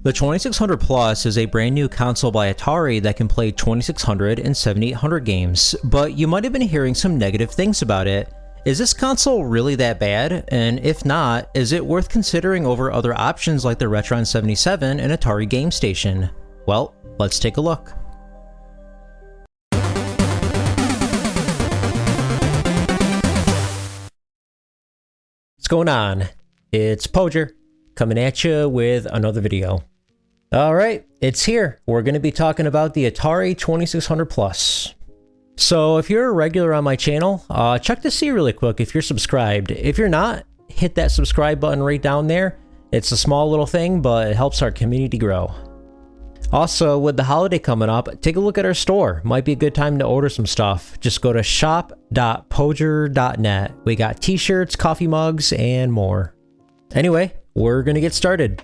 The 2600 Plus is a brand new console by Atari that can play 2600 and 7800 games, but you might have been hearing some negative things about it. Is this console really that bad? And if not, is it worth considering over other options like the Retron 77 and Atari Gamestation? Well, let's take a look. What's going on? It's Pojer, coming at you with another video. Alright, it's here. We're going to be talking about the Atari 2600 Plus. So if you're a regular on my channel, check to see really quick if you're subscribed. If you're not, hit that subscribe button right down there. It's a small little thing, but it helps our community grow. Also, with the holiday coming up, take a look at our store. Might be a good time to order some stuff. Just go to shop.pojer.net. We got t-shirts, coffee mugs, and more. Anyway, we're gonna get started.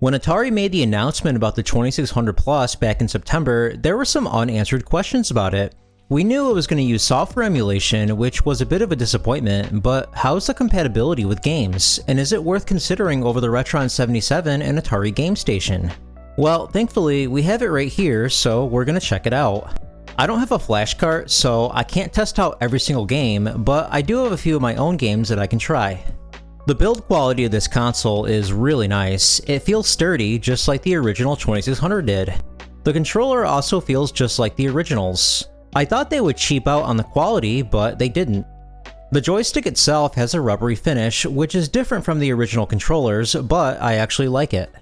When Atari made the announcement about the 2600 Plus back in September, there were some unanswered questions about it. We knew it was going to use software emulation, which was a bit of a disappointment, but how's the compatibility with games? And is it worth considering over the Retron 77 and Atari Gamestation? Well, thankfully, we have it right here, so we're going to check it out. I don't have a flash cart, so I can't test out every single game, but I do have a few of my own games that I can try. The build quality of this console is really nice. It feels sturdy, just like the original 2600 did. The controller also feels just like the originals. I thought they would cheap out on the quality, but they didn't. The joystick itself has a rubbery finish, which is different from the original controllers, but I actually like it.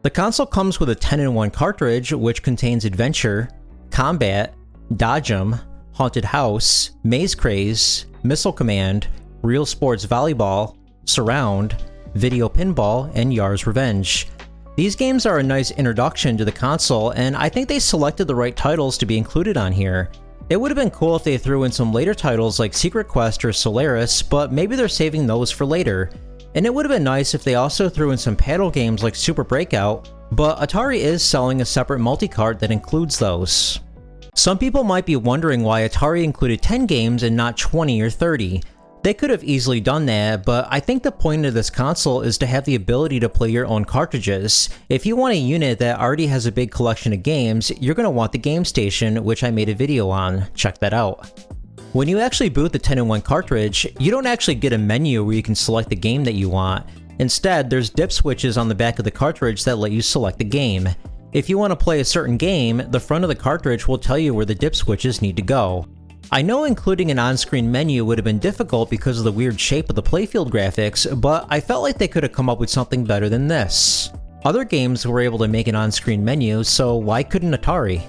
The console comes with a 10-in-1 cartridge, which contains Adventure, Combat, Dodge 'em, Haunted House, Maze Craze, Missile Command, Real Sports Volleyball, Surround, Video Pinball, and Yar's Revenge. These games are a nice introduction to the console, and I think they selected the right titles to be included on here. It would have been cool if they threw in some later titles like Secret Quest or Solaris, but maybe they're saving those for later. And it would have been nice if they also threw in some paddle games like Super Breakout, but Atari is selling a separate multi-cart that includes those. Some people might be wondering why Atari included 10 games and not 20 or 30. They could have easily done that, but I think the point of this console is to have the ability to play your own cartridges. If you want a unit that already has a big collection of games, you're going to want the Gamestation, which I made a video on. Check that out. When you actually boot the 10-in-1 cartridge, you don't actually get a menu where you can select the game that you want. Instead, there's dip switches on the back of the cartridge that let you select the game. If you want to play a certain game, the front of the cartridge will tell you where the dip switches need to go. I know including an on-screen menu would have been difficult because of the weird shape of the playfield graphics, but I felt like they could have come up with something better than this. Other games were able to make an on-screen menu, so why couldn't Atari?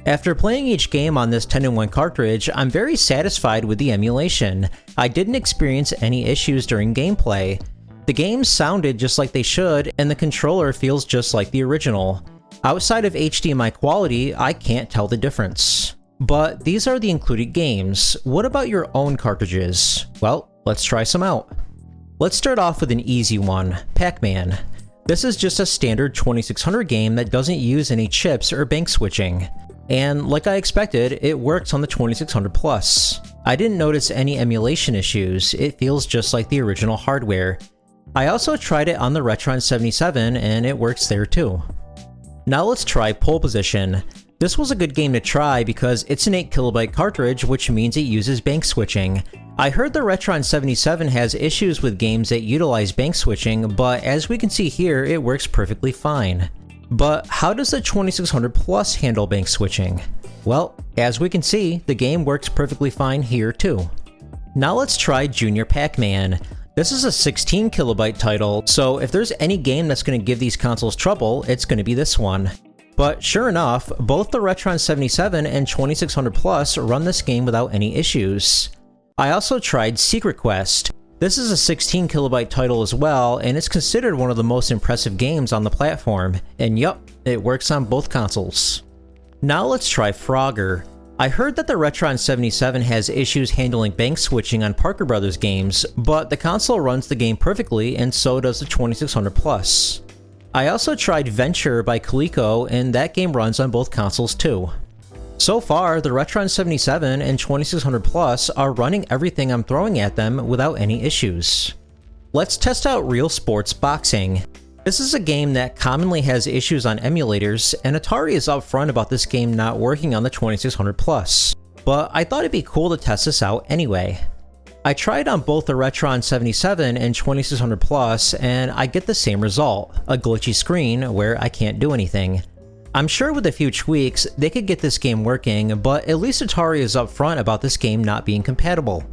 After playing each game on this 10-in-1 cartridge, I'm very satisfied with the emulation. I didn't experience any issues during gameplay. The games sounded just like they should, and the controller feels just like the original. Outside of HDMI quality, I can't tell the difference. But these are the included games. What about your own cartridges? Well, let's try some out. Let's start off with an easy one, Pac-Man. This is just a standard 2600 game that doesn't use any chips or bank switching. And like I expected, it works on the 2600 Plus. I didn't notice any emulation issues. It feels just like the original hardware. I also tried it on the Retron 77 and it works there too. Now let's try Pole Position. This was a good game to try because it's an 8KB cartridge, which means it uses bank switching. I heard the Retron 77 has issues with games that utilize bank switching, but as we can see here, it works perfectly fine. But how does the 2600 Plus handle bank switching? Well, as we can see, the game works perfectly fine here too. Now let's try Junior Pac-Man. This is a 16KB title, so if there's any game that's going to give these consoles trouble, it's going to be this one. But sure enough, both the Retron 77 and 2600 Plus run this game without any issues. I also tried Secret Quest. This is a 16KB title as well, and it's considered one of the most impressive games on the platform, and yup, it works on both consoles. Now let's try Frogger. I heard that the Retron 77 has issues handling bank switching on Parker Brothers games, but the console runs the game perfectly and so does the 2600 Plus. I also tried Venture by Coleco, and that game runs on both consoles too. So far, the Retron 77 and 2600 Plus are running everything I'm throwing at them without any issues. Let's test out Real Sports Boxing. This is a game that commonly has issues on emulators, and Atari is upfront about this game not working on the 2600 Plus. But I thought it'd be cool to test this out anyway. I tried on both the Retron 77 and 2600 Plus, and I get the same result, a glitchy screen where I can't do anything. I'm sure with a few tweaks, they could get this game working, but at least Atari is upfront about this game not being compatible.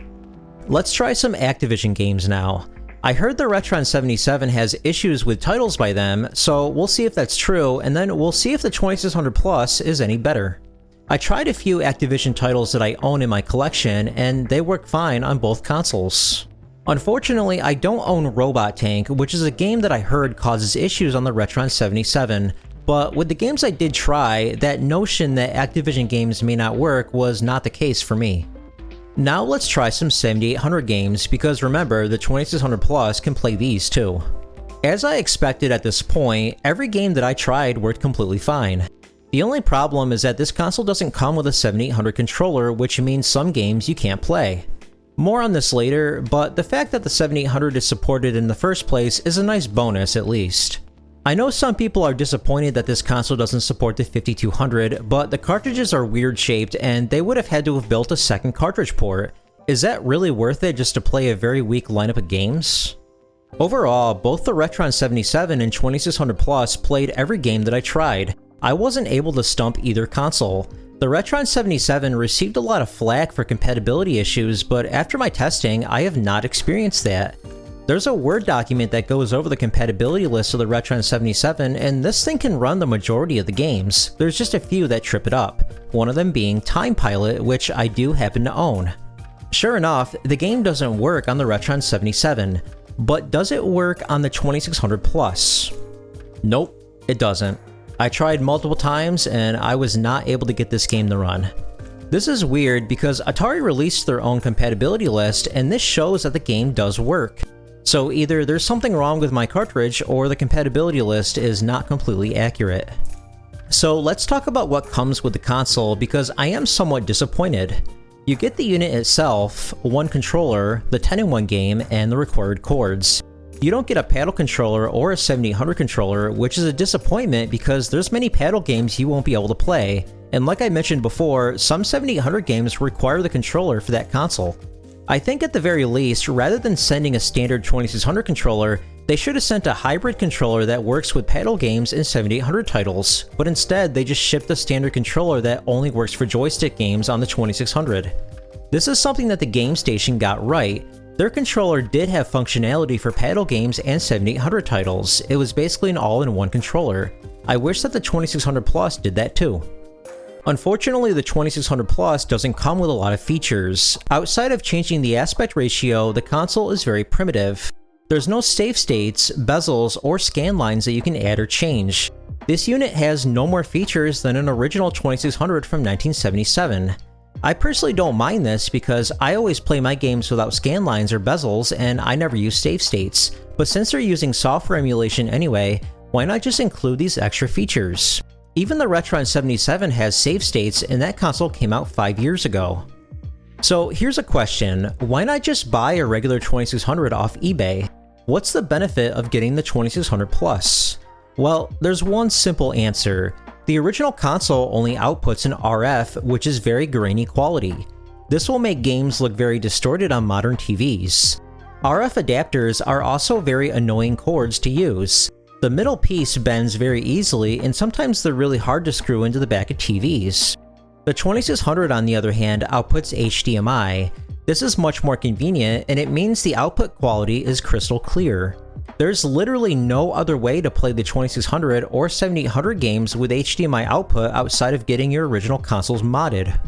Let's try some Activision games now. I heard the Retron 77 has issues with titles by them, so we'll see if that's true, and then we'll see if the 2600 Plus is any better. I tried a few Activision titles that I own in my collection, and they work fine on both consoles. Unfortunately, I don't own Robot Tank, which is a game that I heard causes issues on the Retron 77, but with the games I did try, that notion that Activision games may not work was not the case for me. Now let's try some 7800 games, because remember, the 2600 Plus can play these too. As I expected at this point, every game that I tried worked completely fine. The only problem is that this console doesn't come with a 7800 controller, which means some games you can't play. More on this later, but the fact that the 7800 is supported in the first place is a nice bonus at least. I know some people are disappointed that this console doesn't support the 5200, but the cartridges are weird shaped and they would have had to have built a second cartridge port. Is that really worth it just to play a very weak lineup of games? Overall, both the Retron 77 and 2600 Plus played every game that I tried. I wasn't able to stump either console. The Retron 77 received a lot of flack for compatibility issues, but after my testing, I have not experienced that. There's a Word document that goes over the compatibility list of the Retron 77, and this thing can run the majority of the games. There's just a few that trip it up, one of them being Time Pilot, which I do happen to own. Sure enough, the game doesn't work on the Retron 77, but does it work on the 2600 Plus? Nope, it doesn't. I tried multiple times and I was not able to get this game to run. This is weird because Atari released their own compatibility list and this shows that the game does work. So either there's something wrong with my cartridge or the compatibility list is not completely accurate. So let's talk about what comes with the console because I am somewhat disappointed. You get the unit itself, one controller, the 10-in-1 game, and the required cords. You don't get a paddle controller or a 7800 controller, which is a disappointment because there's many paddle games you won't be able to play, and like I mentioned before, some 7800 games require the controller for that console. I think at the very least, rather than sending a standard 2600 controller, they should have sent a hybrid controller that works with paddle games and 7800 titles, but instead they just shipped the standard controller that only works for joystick games on the 2600. This is something that the Gamestation got right. Their controller did have functionality for paddle games and 7800 titles. It was basically an all-in-one controller. I wish that the 2600 Plus did that too. Unfortunately, the 2600 Plus doesn't come with a lot of features. Outside of changing the aspect ratio, the console is very primitive. There's no save states, bezels, or scan lines that you can add or change. This unit has no more features than an original 2600 from 1977. I personally don't mind this because I always play my games without scan lines or bezels and I never use save states, but since they're using software emulation anyway, why not just include these extra features? Even the Retron 77 has save states and that console came out 5 years ago. So here's a question, why not just buy a regular 2600 off eBay? What's the benefit of getting the 2600 Plus? Well, there's one simple answer. The original console only outputs an RF, which is very grainy quality. This will make games look very distorted on modern TVs. RF adapters are also very annoying cords to use. The middle piece bends very easily and sometimes they're really hard to screw into the back of TVs. The 2600 on the other hand outputs HDMI. This is much more convenient and it means the output quality is crystal clear. There's literally no other way to play the 2600 or 7800 games with HDMI output outside of getting your original consoles modded.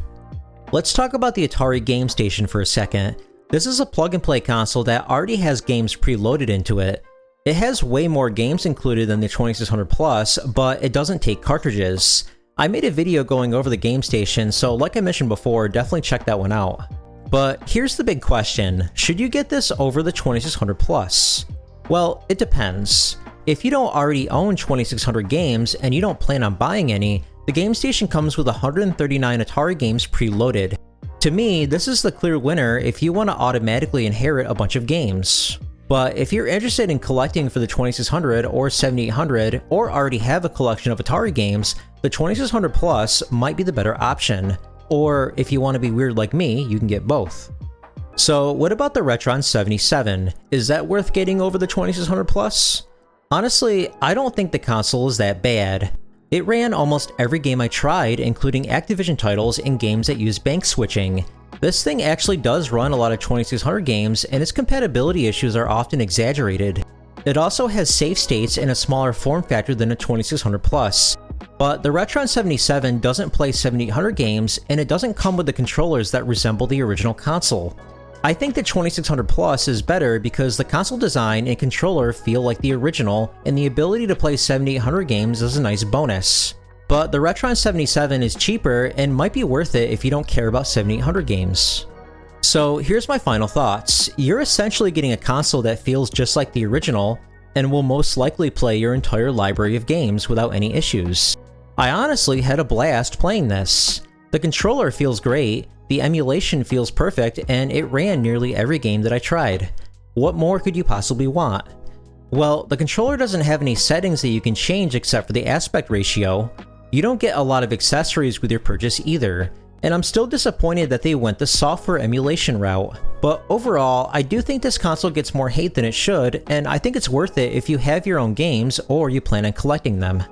Let's talk about the Atari Gamestation for a second. This is a plug-and-play console that already has games preloaded into it. It has way more games included than the 2600 Plus, but it doesn't take cartridges. I made a video going over the Gamestation, so like I mentioned before, definitely check that one out. But here's the big question, should you get this over the 2600 Plus? Well, it depends. If you don't already own 2600 games and you don't plan on buying any, the Gamestation comes with 139 Atari games preloaded. To me, this is the clear winner if you want to automatically inherit a bunch of games. But if you're interested in collecting for the 2600 or 7800 or already have a collection of Atari games, the 2600 Plus might be the better option. Or if you want to be weird like me, you can get both. So what about the Retron 77? Is that worth getting over the 2600 Plus? Honestly, I don't think the console is that bad. It ran almost every game I tried, including Activision titles and games that use bank switching. This thing actually does run a lot of 2600 games, and its compatibility issues are often exaggerated. It also has save states in a smaller form factor than a 2600 Plus. But the Retron 77 doesn't play 7800 games, and it doesn't come with the controllers that resemble the original console. I think the 2600 Plus is better because the console design and controller feel like the original, and the ability to play 7800 games is a nice bonus. But the Retron 77 is cheaper and might be worth it if you don't care about 7800 games. So here's my final thoughts. You're essentially getting a console that feels just like the original, and will most likely play your entire library of games without any issues. I honestly had a blast playing this. The controller feels great, the emulation feels perfect, and it ran nearly every game that I tried. What more could you possibly want? Well, the controller doesn't have any settings that you can change except for the aspect ratio. You don't get a lot of accessories with your purchase either, and I'm still disappointed that they went the software emulation route. But overall, I do think this console gets more hate than it should, and I think it's worth it if you have your own games or you plan on collecting them.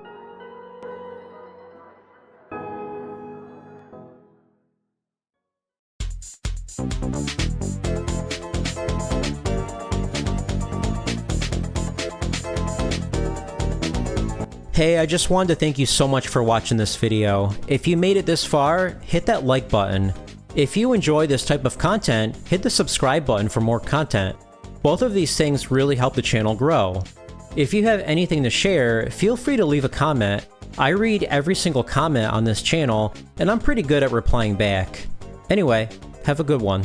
Hey, I just wanted to thank you so much for watching this video. If you made it this far, hit that like button. If you enjoy this type of content, hit the subscribe button for more content. Both of these things really help the channel grow. If you have anything to share, feel free to leave a comment. I read every single comment on this channel, and I'm pretty good at replying back. Anyway, have a good one.